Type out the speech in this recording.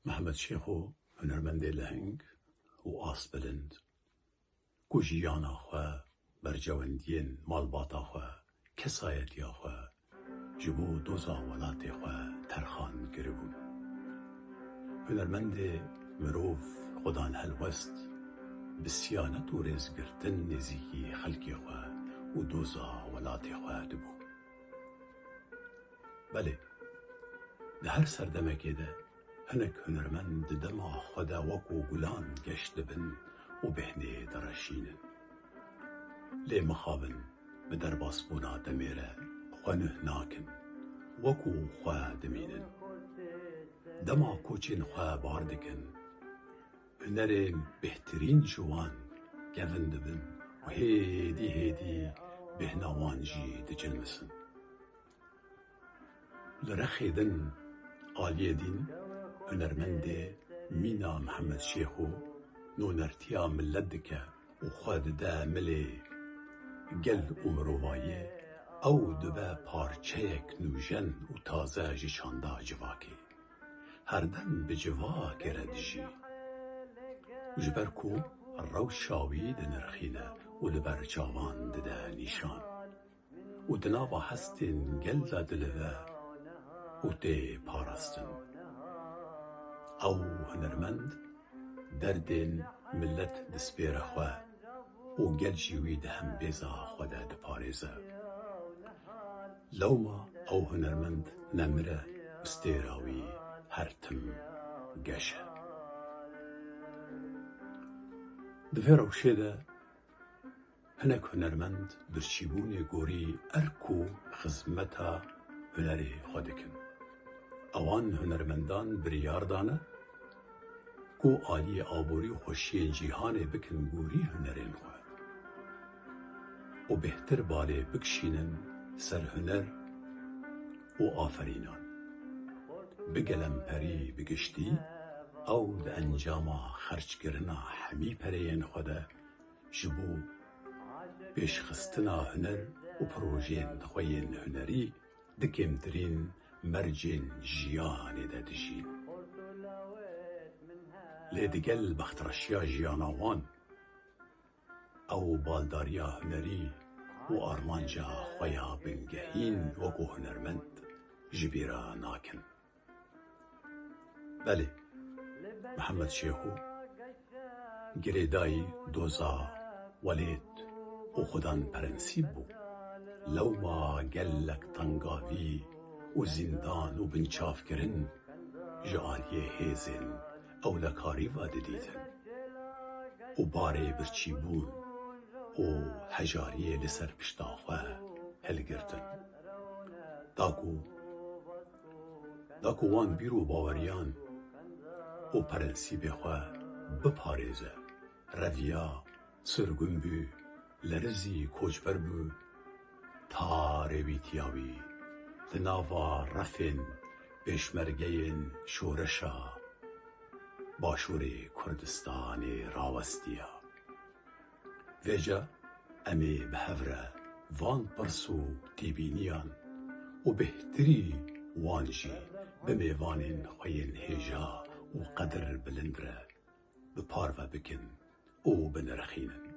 محمد شیخو هنرمند لهنگ و آس بلند کو جیانا خواه برجوندین مالباتا خواه کسایتی خواه جبو دوزا ولات خواه ترخان گربون هنرمند مروف خدان هلوست بسیانت و رزگرتن نزیکی خلکی خواه و دوزا ولات خواه دبو بله ده هر سردمکی ده هنک هنرمند دما خدا وکو گلان گشت بن و بهنه درشینن لی مخابن به در باسبونا دمیره خوانه ناکن وکو خواه دمینن دما کوچین خواه باردکن هنر بهترین جوان گوند بن و هیدی بهناوانجی دجلمسن لرخیدن آلیه دین هنرمند مینا محمد شیخو نونرتیا ملت دکه و خود ده ملی گل امروایه او دبه پارچه یک نوژن و تازه جیچانده جواکی هر دم به جواک ردجی جبرکو روشاوی ده نرخینه و لبر جاوان ده نیشان و دنابا هستین گل ده دلوه و ده پارستن او هنرمند دردین ملت دسپیر خواه و گل جیوی ده هم بیزا خواه ده پاریزه لوما او هنرمند نمره استیراوی هر تم گشه دفه روشه ده هنک هنرمند برچیبون گوری ارکو خزمتا هنری خودکن اوان هنرمندان بریار دانه کو آلی آبوری و خوشی جیهان بکن گوری هنرین خواه و بهتر باله بکشینن سر هنر و آفرینان بگلم پری بگشتی او ده انجاما خرچ گرنا همی پرین خوده جبو پیش خستنا هنر و پروژین خوین هنری دکمترین مرجین جیانی ده دجین لیدگل بخترشیا جیاناوان او بالداریا هنری و آرمانجا خویا بنگهین وگو هنرمند جبیرا ناکن بله محمد شیخو گریدای دوزا ولید و خودان پرنسیب بو لوما گلک تنگاوی و زندان و بنچاف کرن جعالیه هیزن او لکاری واده دیدن و باره برچی بون و حجاریه لسر پشتاخوه هلگردن داکو وان بیرو باوریان و پرنسیب خواه بپاریزه رویا سرگون بو لرزی کوچبر بو تاره بیتیاوی دناوا رفن بشمرگین شورشا باشور کردستان راوستیا ویجا امی بهوره وان پرسو تیبینیان و بهتری وانجی بمیوانین خوین هجا و قدر بلندره بپارو بکن او بنرخینن